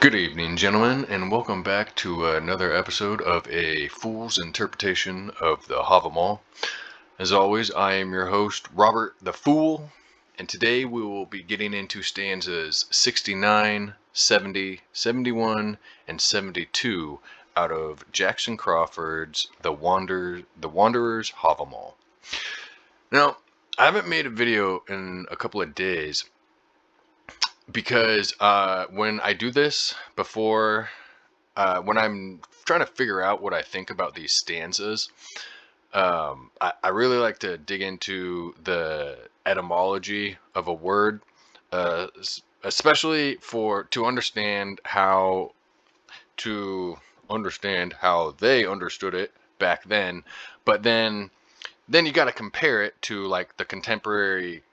Good evening, gentlemen, and welcome back to another episode of A Fool's Interpretation of the Havamal. As always, I am your host, Robert the Fool, and today we will be getting into stanzas 69, 70, 71, and 72 out of Jackson Crawford's The Wanderer's Havamal. Now, I haven't made a video in a couple of days, because when I do this before, when I'm trying to figure out what I think about these stanzas, I really like to dig into the etymology of a word, especially to understand how they understood it back then. But then you got to compare it to like the contemporary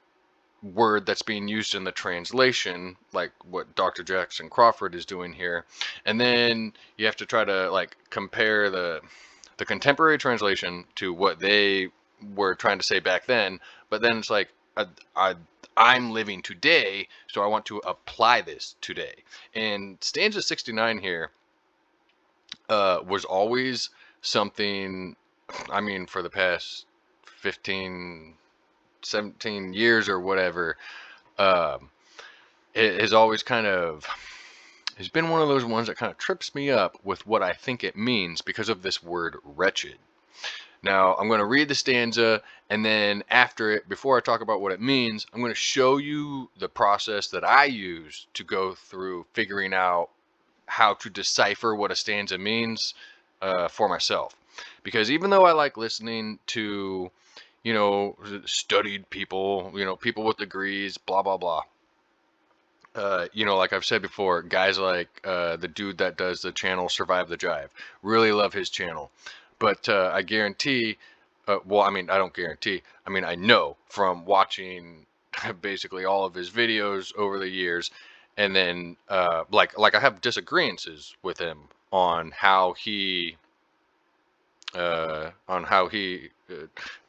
word that's being used in the translation, like what Dr. Jackson Crawford is doing here. And then you have to try to like compare the contemporary translation to what they were trying to say back then. But then it's like I'm living today, so I want to apply this today. And stanza 69 here was always something, I mean, for the past 15 17 years or whatever, it has always it's been one of those ones that kind of trips me up with what I think it means because of this word wretched. Now, I'm going to read the stanza, and then after it, before I talk about what it means, I'm going to show you the process that I use to go through figuring out how to decipher what a stanza means for myself. Because even though I like listening to studied people, people with degrees, blah, blah, blah. Like I've said before, guys like the dude that does the channel Survive the Jive. Really love his channel. But I guarantee, well, I mean, I don't guarantee. I mean, I know from watching basically all of his videos over the years. And then, like I have disagreements with him on how he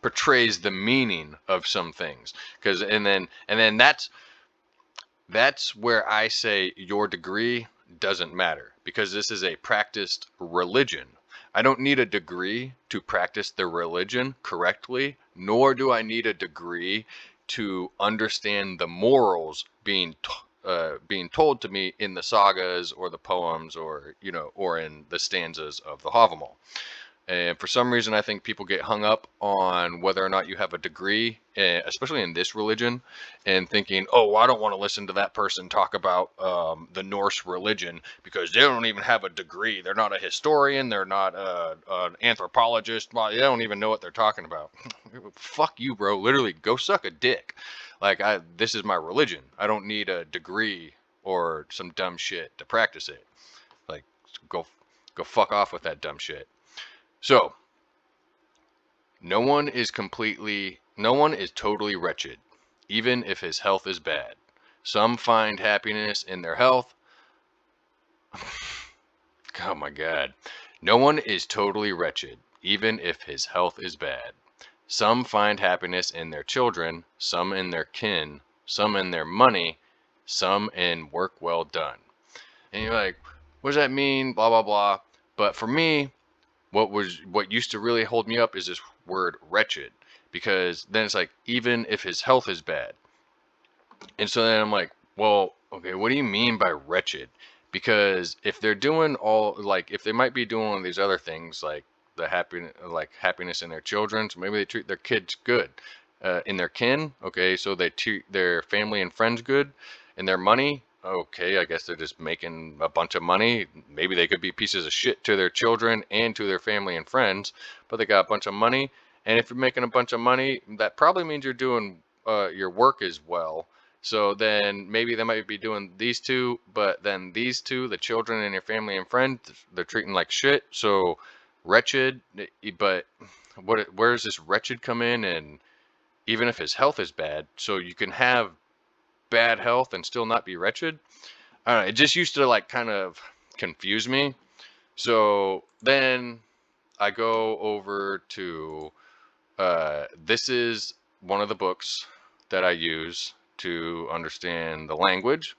portrays the meaning of some things, because and then that's where I say your degree doesn't matter, because this is a practiced religion. I don't need a degree to practice the religion correctly, nor do I need a degree to understand the morals being told to me in the sagas or the poems, or in the stanzas of the Havamal. And for some reason, I think people get hung up on whether or not you have a degree, especially in this religion, and thinking, oh, I don't want to listen to that person talk about the Norse religion because they don't even have a degree. They're not a historian. They're not an anthropologist. Well, they don't even know what they're talking about. Fuck you, bro. Literally, go suck a dick. This is my religion. I don't need a degree or some dumb shit to practice it. Like, go fuck off with that dumb shit. So, no one is totally wretched, even if his health is bad. Some find happiness in their health. Oh my God. No one is totally wretched, even if his health is bad. Some find happiness in their children, some in their kin, some in their money, some in work well done. And you're like, what does that mean? Blah, blah, blah. But for me, what used to really hold me up is this word wretched, because then it's like, even if his health is bad. And so then I'm like, well, okay, what do you mean by wretched? Because if they're doing if they might be doing all these other things, like happiness in their children, so maybe they treat their kids good, in their kin, okay, so they treat their family and friends good, and their money, okay, I guess they're just making a bunch of money. Maybe they could be pieces of shit to their children and to their family and friends, but they got a bunch of money. And if you're making a bunch of money, that probably means you're doing your work as well. So then maybe they might be doing these two, but then these two, the children and your family and friends, they're treating like shit. So wretched, but where does this wretched come in? And even if his health is bad, so you can have bad health and still not be wretched. I don't know. It just used to like kind of confuse me. So then I go over to this is one of the books that I use to understand the language.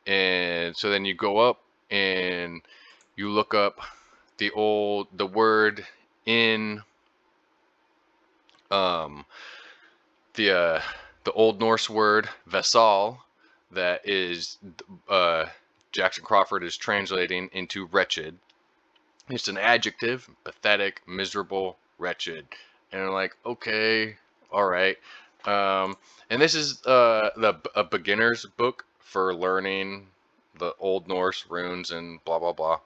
And so then you go up and you look up the word in um, the Old Norse word vesal, that is Jackson Crawford is translating into wretched. It's an adjective: pathetic, miserable, wretched. And I'm like, okay, all right. And this is a beginner's book for learning the Old Norse runes and blah blah blah.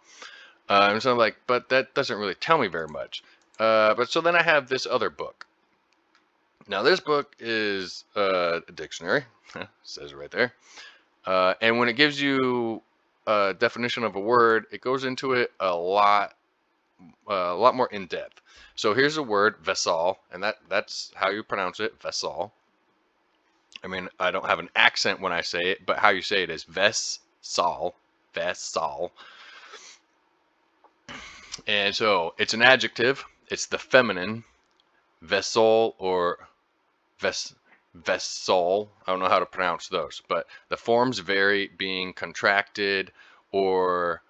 And so I'm like, but that doesn't really tell me very much. But so then I have this other book. Now this book is a dictionary. Says it right there. And when it gives you a definition of a word, it goes into it a lot more in depth. So here's a word, vesal, and that's how you pronounce it, vesal. I mean, I don't have an accent when I say it, but how you say it is vesal, vesal. And so it's an adjective. It's the feminine, vesal or vesal. I don't know how to pronounce those, but the forms vary, being contracted or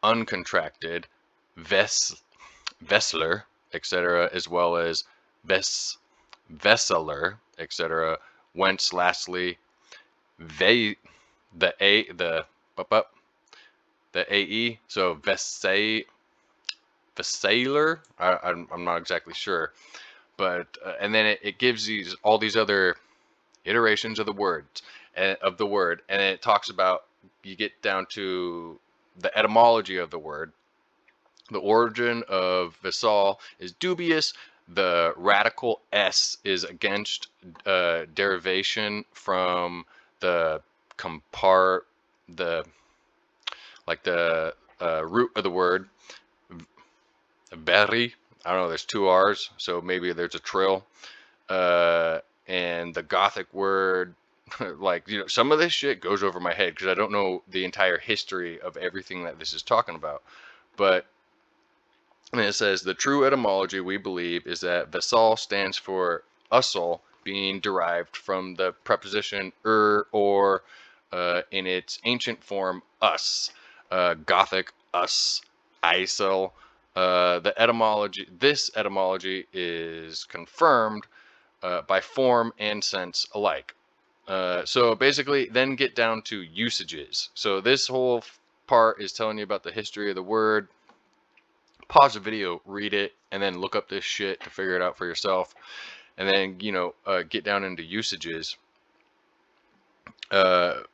uncontracted, vesler, etc., as well as vesseler, etc. Whence, lastly, the ae, so vesaler. I'm not exactly sure, but and then it gives all these other iterations of the words and it talks about, you get down to the etymology of the word. The origin of vesal is dubious. The radical s is against derivation from the root of the word berry. I don't know, there's two r's, so maybe there's a trill. And the Gothic word, like, some of this shit goes over my head because I don't know the entire history of everything that this is talking about. But and it says, the true etymology, we believe, is that vesal stands for usal, being derived from the preposition or in its ancient form us, Gothic us, isel. This etymology is confirmed by form and sense alike. So basically, then get down to usages. So this whole part is telling you about the history of the word. Pause the video, read it, and then look up this shit to figure it out for yourself. And then, get down into usages. So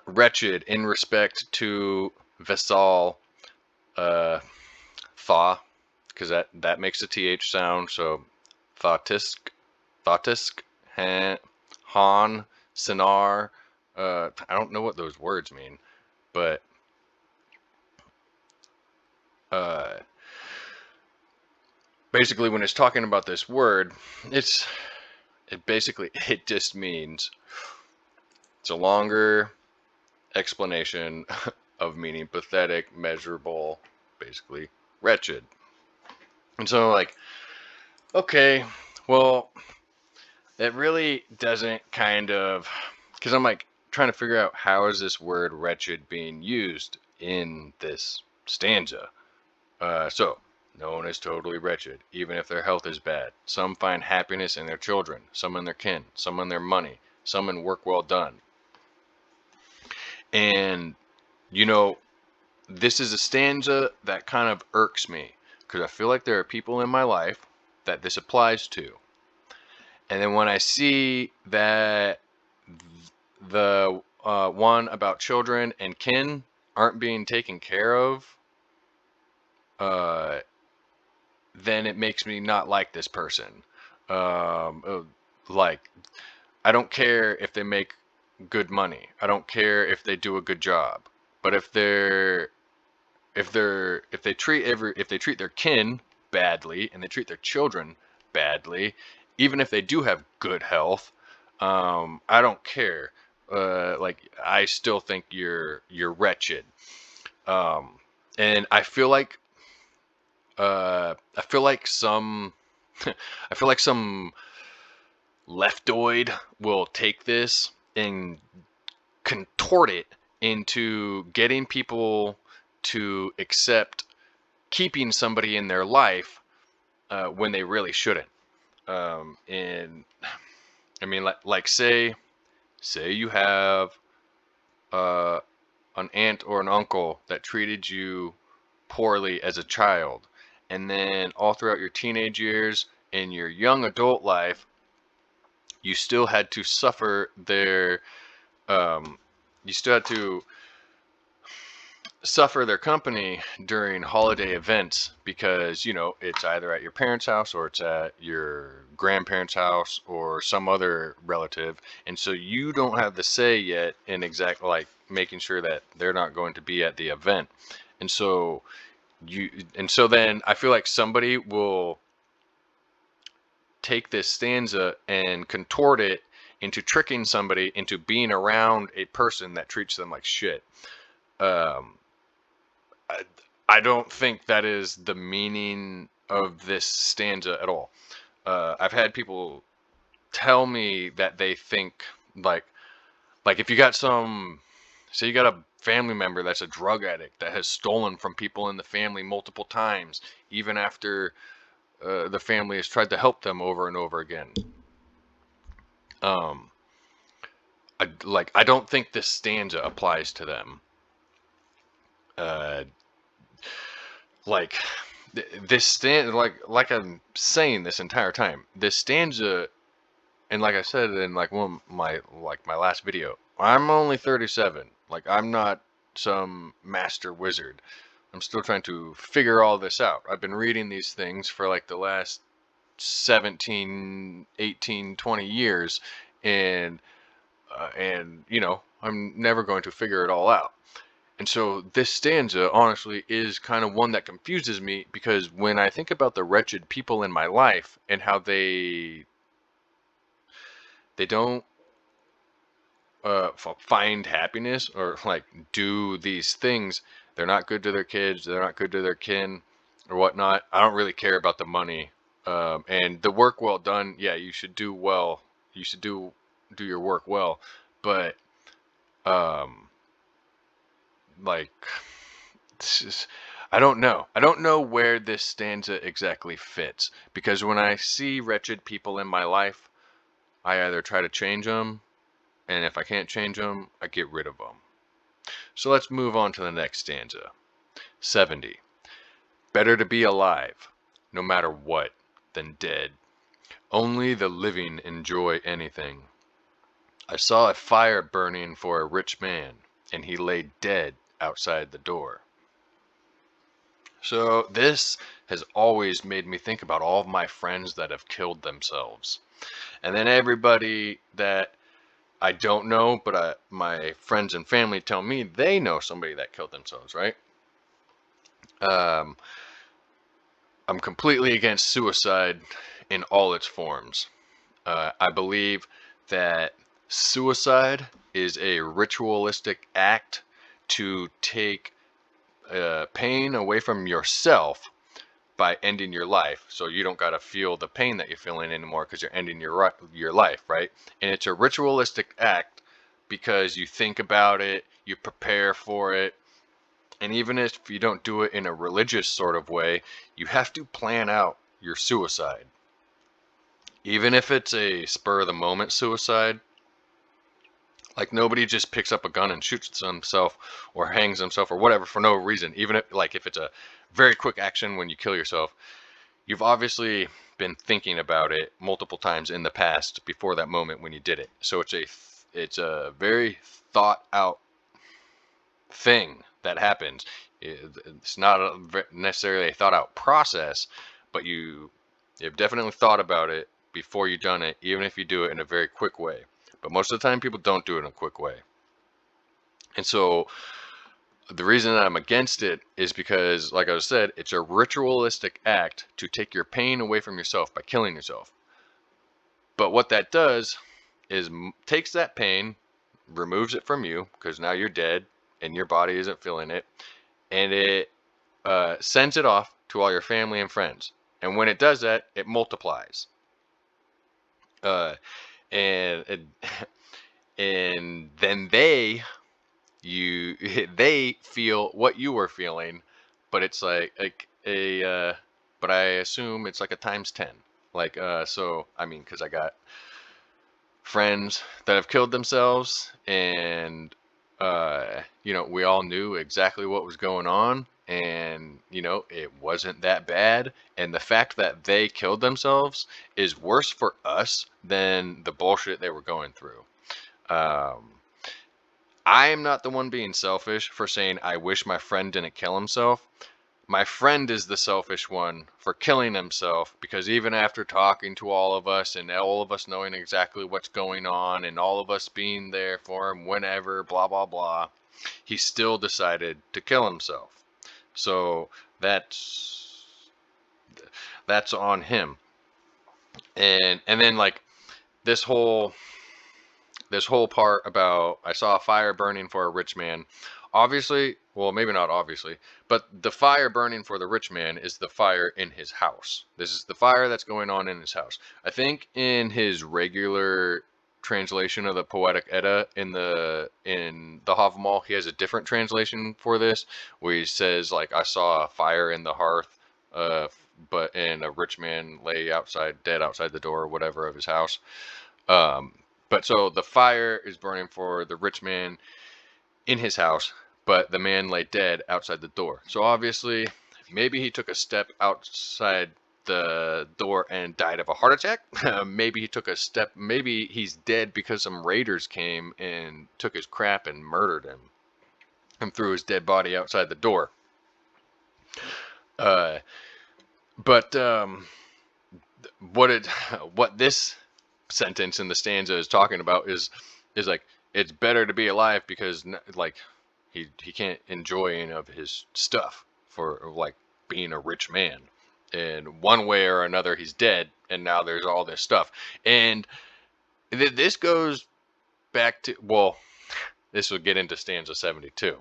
wretched in respect to vesal, thaw, because that makes a th sound. So thautisk, han, sinar. I don't know what those words mean, but basically, when it's talking about this word, it just means, it's a longer explanation of meaning pathetic, measurable, basically wretched. And so, like, okay, well, it really doesn't because I'm like trying to figure out, how is this word wretched being used in this stanza? So, no one is totally wretched, even if their health is bad. Some find happiness in their children, some in their kin, some in their money, some in work well done. And, this is a stanza that kind of irks me, because I feel like there are people in my life that this applies to. And then when I see that the one about children and kin aren't being taken care of, then it makes me not like this person. Like, I don't care if they make good money. I don't care if they do a good job. But if they treat their kin badly and they treat their children badly, even if they do have good health, I don't care. Like, I still think you're wretched. And I feel like some I feel like some leftoid will take this and contort it into getting people to accept keeping somebody in their life when they really shouldn't. And I mean, like say you have uh, an aunt or an uncle that treated you poorly as a child, and then all throughout your teenage years and your young adult life, you still had to suffer their you still had to suffer their company during holiday events because, you know, it's either at your parents' house or it's at your grandparents' house or some other relative. And so you don't have the say yet in exactly like making sure that they're not going to be at the event. And so then I feel like somebody will take this stanza and contort it into tricking somebody into being around a person that treats them like shit. Um, I don't think that is the meaning of this stanza at all. I've had people tell me that they think like if you got say you got a family member that's a drug addict that has stolen from people in the family multiple times, even after the family has tried to help them over and over again. Um, I don't think this stanza applies to them. Like this stanza, like I'm saying this entire time, this stanza, and like I said in like one of my last video, I'm only 37. Like I'm not some master wizard. I'm still trying to figure all this out. I've been reading these things for like the last 17, 18, 20 years, and you know, I'm never going to figure it all out. And so this stanza, honestly, is kind of one that confuses me because when I think about the wretched people in my life and how they don't find happiness or like do these things, they're not good to their kids, they're not good to their kin or whatnot. I don't really care about the money and the work well done. Yeah, you should do well. You should do your work well, but um, like this is, I don't know. I don't know where this stanza exactly fits because when I see wretched people in my life, I either try to change them, and if I can't change them, I get rid of them. So let's move on to the next stanza. 70. Better to be alive, no matter what, than dead. Only the living enjoy anything. I saw a fire burning for a rich man, and he lay dead outside the door. So this has always made me think about all of my friends that have killed themselves. And then everybody that I don't know, but my friends and family tell me they know somebody that killed themselves, right? I'm completely against suicide in all its forms. I believe that suicide is a ritualistic act to take pain away from yourself by ending your life, so you don't got to feel the pain that you're feeling anymore because you're ending your life, right? And it's a ritualistic act because you think about it, you prepare for it, and even if you don't do it in a religious sort of way, you have to plan out your suicide. Even if it's a spur of the moment suicide, like nobody just picks up a gun and shoots himself or hangs himself or whatever for no reason. Even if it's a very quick action when you kill yourself, you've obviously been thinking about it multiple times in the past before that moment when you did it. So it's a very thought out thing that happens. It's not necessarily a thought out process, but you've definitely thought about it before you've done it, even if you do it in a very quick way. But most of the time people don't do it in a quick way. And so the reason that I'm against it is because, like I said, it's a ritualistic act to take your pain away from yourself by killing yourself. But what that does is takes that pain, removes it from you, because now you're dead and your body isn't feeling it, and it sends it off to all your family and friends. And when it does that, it multiplies. And and then they they feel what you were feeling, but it's like a but I assume it's like a times 10. Like so I mean, because I got friends that have killed themselves, and you know, we all knew exactly what was going on, and you know, it wasn't that bad, and the fact that they killed themselves is worse for us than the bullshit they were going through. um I am not the one being selfish for saying I wish my friend didn't kill himself. My friend is the selfish one for killing himself, because even after talking to all of us and all of us knowing exactly what's going on and all of us being there for him whenever, blah, blah, blah, he still decided to kill himself. So that's on him. And then like this whole this whole part about I saw a fire burning for a rich man. Obviously, well, maybe not obviously, but the fire burning for the rich man is the fire in his house. This is the fire that's going on in his house. I think in his regular translation of the poetic Edda in the Havamal, he has a different translation for this, where he says like, I saw a fire in the hearth, uh, but and a rich man lay outside, dead outside the door or whatever of his house. Um, but so the fire is burning for the rich man in his house, but the man lay dead outside the door. So obviously, maybe he took a step outside the door and died of a heart attack. Maybe he took a step, maybe he's dead because some raiders came and took his crap and murdered him and threw his dead body outside the door. Uh, but what it what this sentence in the stanza is talking about is like, it's better to be alive because like he can't enjoy any of his stuff for like being a rich man, and one way or another he's dead, and now there's all this stuff. And this goes back to, well, this will get into stanza 72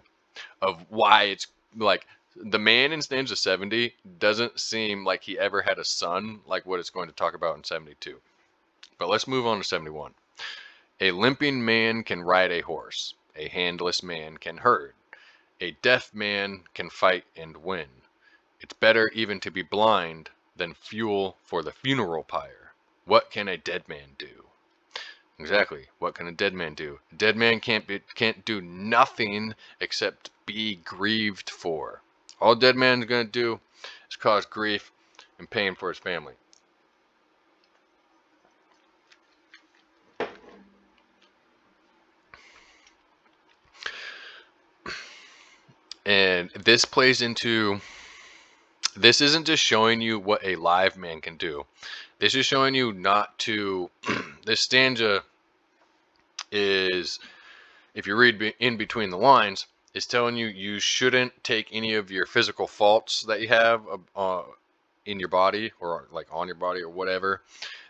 of why it's like the man in stanza 70 doesn't seem like he ever had a son, like what it's going to talk about in 72. But let's move on to 71. A limping man can ride a horse. A handless man can herd. A deaf man can fight and win. It's better even to be blind than fuel for the funeral pyre. What can a dead man do? Exactly. What can a dead man do? A dead man can't do nothing except be grieved for. All a dead man's gonna do is cause grief and pain for his family. And this plays into, this isn't just showing you what a live man can do. This is showing you not to, this stanza is, if you read in between the lines, is telling you you shouldn't take any of your physical faults that you have in your body, or like on your body or whatever,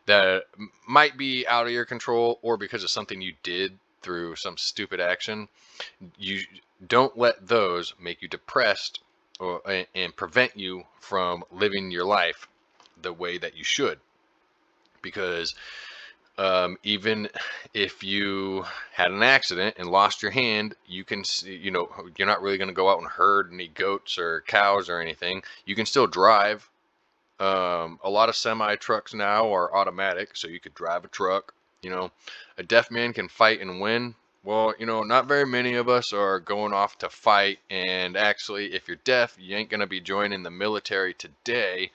that might be out of your control or because of something you did through some stupid action. You don't let those make you depressed and prevent you from living your life the way that you should. Because even if you had an accident and lost your hand, you can, you know, you're not really going to go out and herd any goats or cows or anything. You can still drive. A lot of semi trucks now are automatic, so you could drive a truck. You know, a deaf man can fight and win. Well, you know, not very many of us are going off to fight. And actually, if you're deaf, you ain't going to be joining the military today.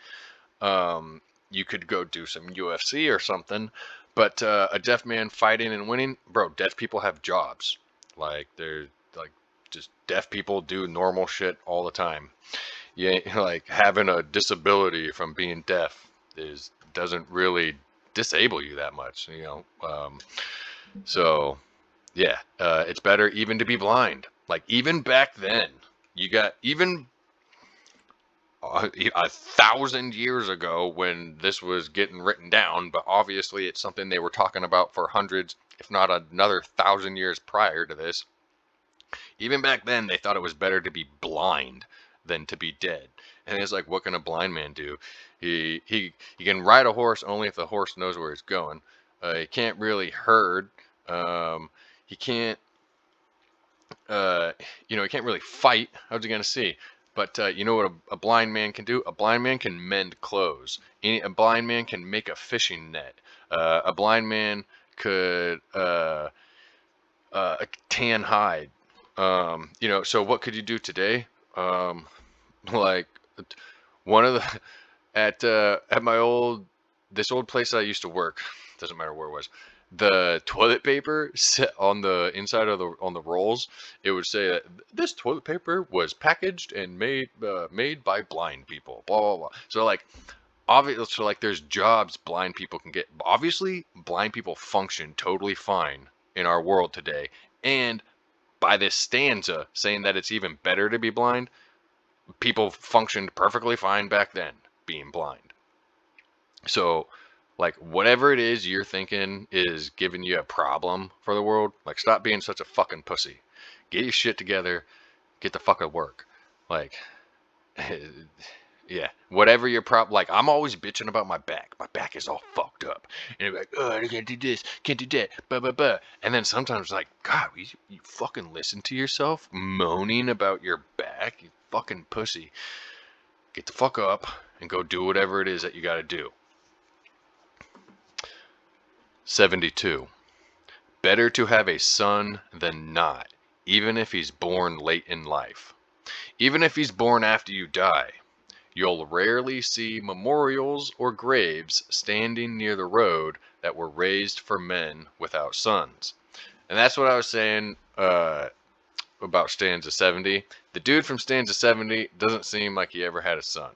You could go do some UFC or something. But a deaf man fighting and winning, bro, deaf people have jobs. Like, they're like, just deaf people do normal shit all the time. Yeah, like having a disability from being deaf doesn't really disable you that much, you know. So yeah, it's better even to be blind. Like, even back then, you got even 1,000 years ago when this was getting written down, but obviously it's something they were talking about for hundreds, if not another 1,000 years prior to this. Even back then, they thought it was better to be blind than to be dead. And it's like, what can a blind man do? He can ride a horse only if the horse knows where it's going. He can't really herd. he can't, he can't really fight. How's he gonna see? But you know what a blind man can do? A blind man can mend clothes. A blind man can make a fishing net. A blind man could tan hide. So what could you do today? Like one of the at my this old place that I used to work, doesn't matter where it was, the toilet paper set on the inside of the rolls, it would say that this toilet paper was packaged and made by blind people, blah blah blah. So like obviously, so like there's jobs blind people can get. Obviously blind people function totally fine in our world today, and by this stanza saying that it's even better to be blind, people functioned perfectly fine back then being blind. So, like, whatever it is you're thinking is giving you a problem for the world, like, stop being such a fucking pussy. Get your shit together. Get the fuck at work. Like, yeah, whatever your problem. Like, I'm always bitching about my back. My back is all fucked up. And you're like, oh, I can't do this, can't do that, blah, blah, blah. And then sometimes, like, God, you fucking listen to yourself moaning about your back, you fucking pussy. Get the fuck up and go do whatever it is that you gotta do. 72. Better to have a son than not, even if he's born late in life. Even if he's born after you die, you'll rarely see memorials or graves standing near the road that were raised for men without sons. And that's what I was saying about stanza 70. The dude from stanza 70 doesn't seem like he ever had a son.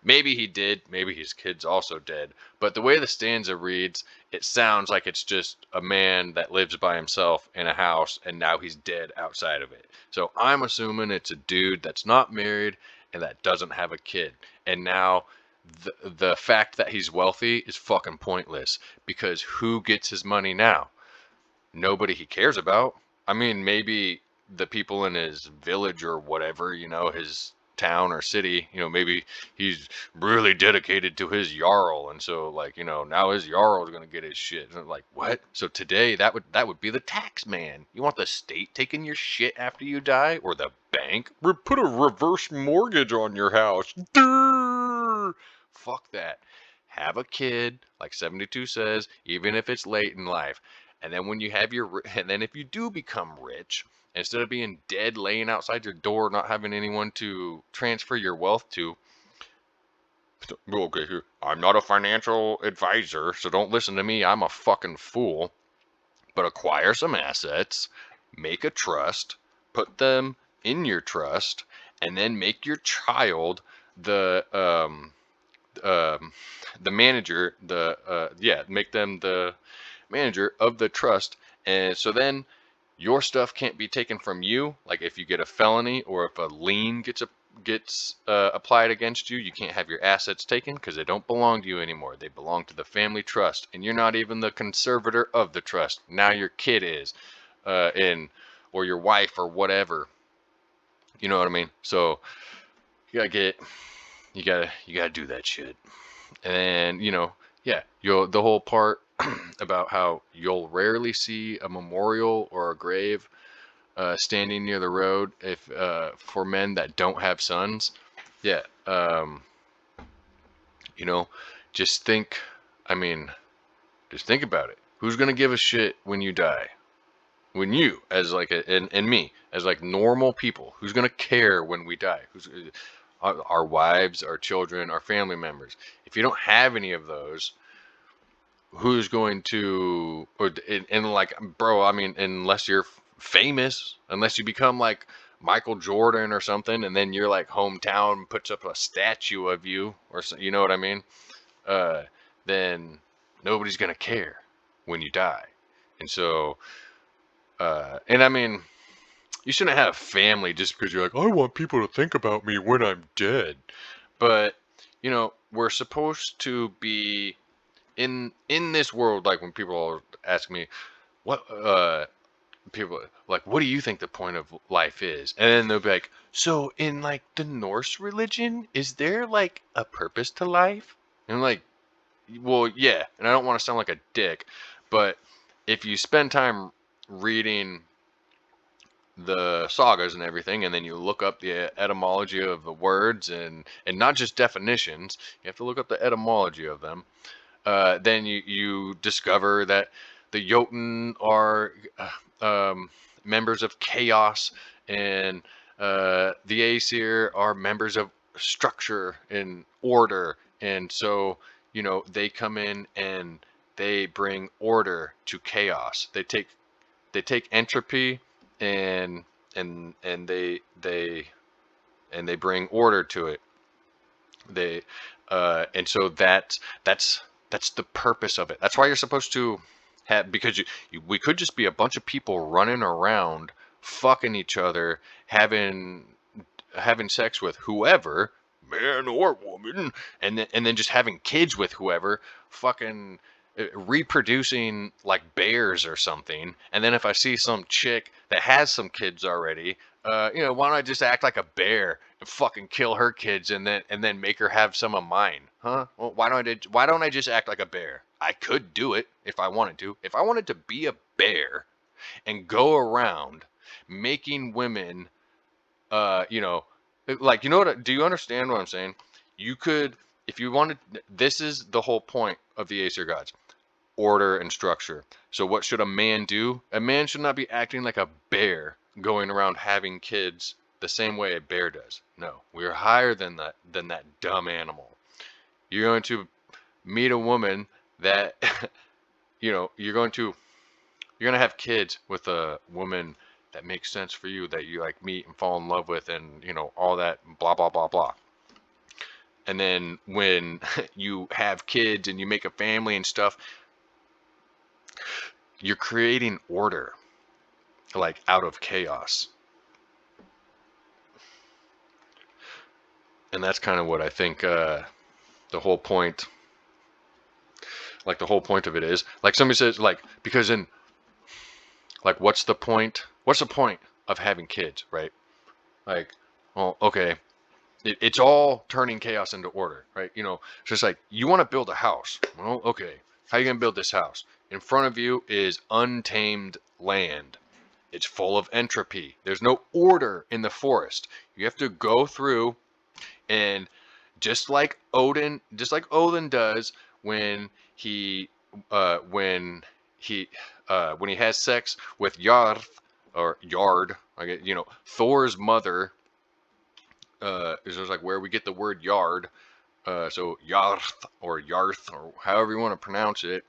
Maybe he did, maybe his kid's also dead, but the way the stanza reads, it sounds like it's just a man that lives by himself in a house and now he's dead outside of it. So I'm assuming it's a dude that's not married and that doesn't have a kid. And now the fact that he's wealthy is fucking pointless, because who gets his money now? Nobody he cares about. I mean, maybe the people in his village or whatever, his town or city, maybe he's really dedicated to his jarl, and so now his jarl is gonna get his shit. And like, what? So today that would be the tax man. You want the state taking your shit after you die, or the bank? Put a reverse mortgage on your house. Durr! Fuck that. Have a kid, like 72 says, even if it's late in life. And then and then if you do become rich, instead of being dead, laying outside your door, not having anyone to transfer your wealth to, okay, I'm not a financial advisor, so don't listen to me. I'm a fucking fool. But acquire some assets, make a trust, put them in your trust, and then make your child the manager. Make them the manager of the trust, and so then your stuff can't be taken from you. Like if you get a felony or if a lien gets applied against you, you can't have your assets taken because they don't belong to you anymore. They belong to the family trust, and you're not even the conservator of the trust. Now your kid is, or your wife or whatever. You know what I mean? So you gotta do that shit, and the whole part about how you'll rarely see a memorial or a grave standing near the road if for men that don't have sons. Yeah. Just think. I mean, just think about it. Who's gonna give a shit when you die? When you, as like and me, as like normal people, who's gonna care when we die? Who's our wives, our children, our family members? If you don't have any of those, who's going to, and like, bro, I mean, unless you're famous, unless you become like Michael Jordan or something, and then your like hometown puts up a statue of you, or you know what I mean, then nobody's gonna care when you die. And so and I mean, you shouldn't have family just because you're like, I want people to think about me when I'm dead. But we're supposed to be in this world. Like when people ask me what people like, what do you think the point of life is? And then they'll be like, so in like the Norse religion, is there like a purpose to life? And I'm like, well, yeah. And I don't want to sound like a dick, but if you spend time reading the sagas and everything, and then you look up the etymology of the words, and not just definitions. You have to look up the etymology of them. Then you discover that the Jotun are members of chaos, and the Aesir are members of structure and order, and so they come in and they bring order to chaos. They take entropy, and they bring order to it. They and so that's the purpose of it. That's why you're supposed to have, because we could just be a bunch of people running around fucking each other, having sex with whoever, man or woman, and then just having kids with whoever, fucking reproducing like bears or something. And then if I see some chick that has some kids already, why don't I just act like a bear and fucking kill her kids, and then make her have some of mine, huh? Well, why don't I just act like a bear? I could do it if I wanted to. If I wanted to be a bear and go around making women, you know, like, do you understand what I'm saying? You could, if you wanted, this is the whole point of the Aesir gods: order and structure. So what should a man do? A man should not be acting like a bear, going around having kids the same way a bear does. No, we're higher than that dumb animal. You're going to meet a woman that you're going to have kids with a woman that makes sense for you, that you like meet and fall in love with, and all that blah blah blah blah. And then when you have kids and you make a family and stuff, you're creating order, like, out of chaos. And that's kind of what I think the whole point of it is. Like, somebody says, like, because in, like, what's the point of having kids, right? Like, well, okay, it's all turning chaos into order, right? It's just like, you want to build a house. Well, okay, how are you going to build this house? In front of you is untamed land. It's full of entropy. There's no order in the forest. You have to go through, and just like Odin does when he has sex with Yard, like, Thor's mother, is just like where we get the word yard. So Yarth or Yarth, or however you want to pronounce it.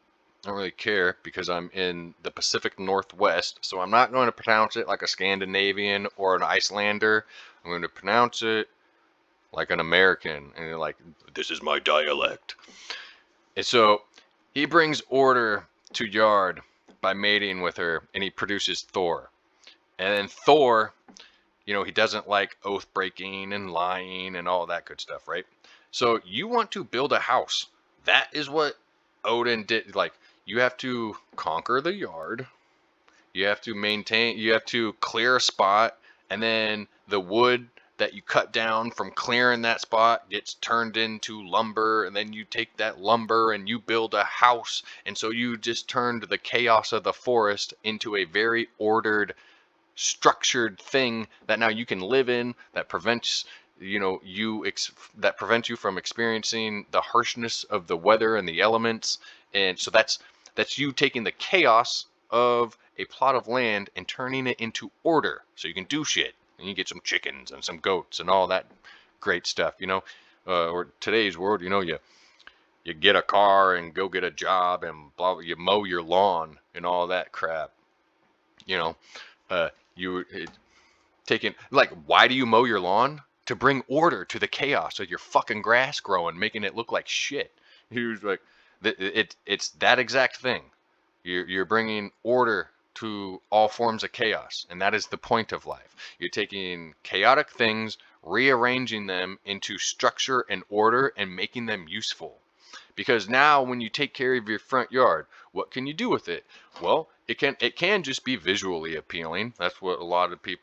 I don't really care, because I'm in the Pacific Northwest, so I'm not going to pronounce it like a Scandinavian or an Icelander. I'm going to pronounce it like an American, and like, this is my dialect. And so he brings order to Yard by mating with her, and he produces Thor. And then Thor, he doesn't like oath breaking and lying and all that good stuff, right? So you want to build a house. That is what Odin did. Like, you have to conquer the Yard. You have to clear a spot, and then the wood that you cut down from clearing that spot gets turned into lumber, and then you take that lumber and you build a house. And so you just turned the chaos of the forest into a very ordered, structured thing that now you can live in, that prevents you from experiencing the harshness of the weather and the elements. And so that's you taking the chaos of a plot of land and turning it into order, so you can do shit, and you get some chickens and some goats and all that great stuff. Or today's world, you get a car and go get a job and blah, you mow your lawn and all that crap. You taking, like, why do you mow your lawn? To bring order to the chaos of your fucking grass growing, making it look like shit. He was like, it's that exact thing. You're bringing order to all forms of chaos, and that is the point of life. You're taking chaotic things, rearranging them into structure and order, and making them useful. Because now, when you take care of your front yard, what can you do with it? Well, it can just be visually appealing. That's what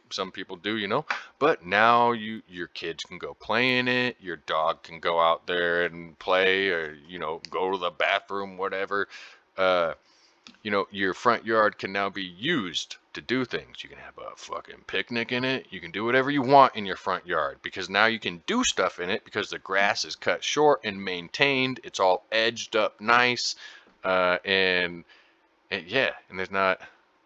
some people do, But now your kids can go play in it. Your dog can go out there and play, or go to the bathroom, whatever. you know, your front yard can now be used to do things. You can have a fucking picnic in it. You can do whatever you want in your front yard because now you can do stuff in it because the grass is cut short and maintained. It's all edged up nice. And yeah, and there's not,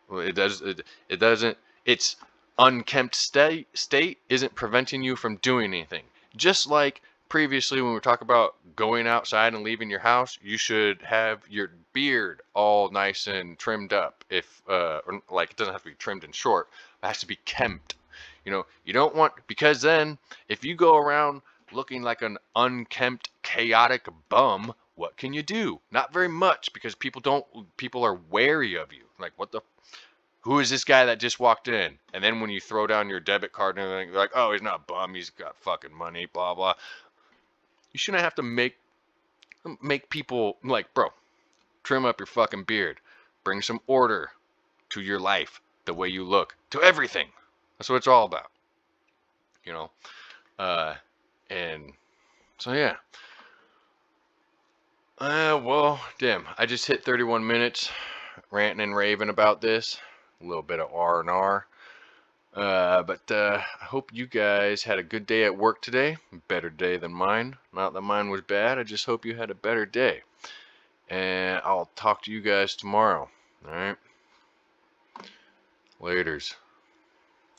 well, it doesn't, it's unkempt state isn't preventing you from doing anything. Just like previously when we were talking about going outside and leaving your house, you should have your beard all nice and trimmed up. If or like, it doesn't have to be trimmed and short, it has to be kempt. You know, you don't want, because then if you go around looking like an unkempt, chaotic bum, what can you do? Not very much, because people are wary of you. Like, who is this guy that just walked in? And then when you throw down your debit card and everything, they're like, oh, he's not a bum, he's got fucking money, blah blah. You shouldn't have to make people like, bro, trim up your fucking beard. Bring some order to your life, the way you look, to everything. That's what it's all about. You know? And so yeah. Well, damn, I just hit 31 minutes ranting and raving about this. A little bit of R&R. But I hope you guys had a good day at work today. Better day than mine. Not that mine was bad. I just hope you had a better day. And I'll talk to you guys tomorrow. All right. Laters.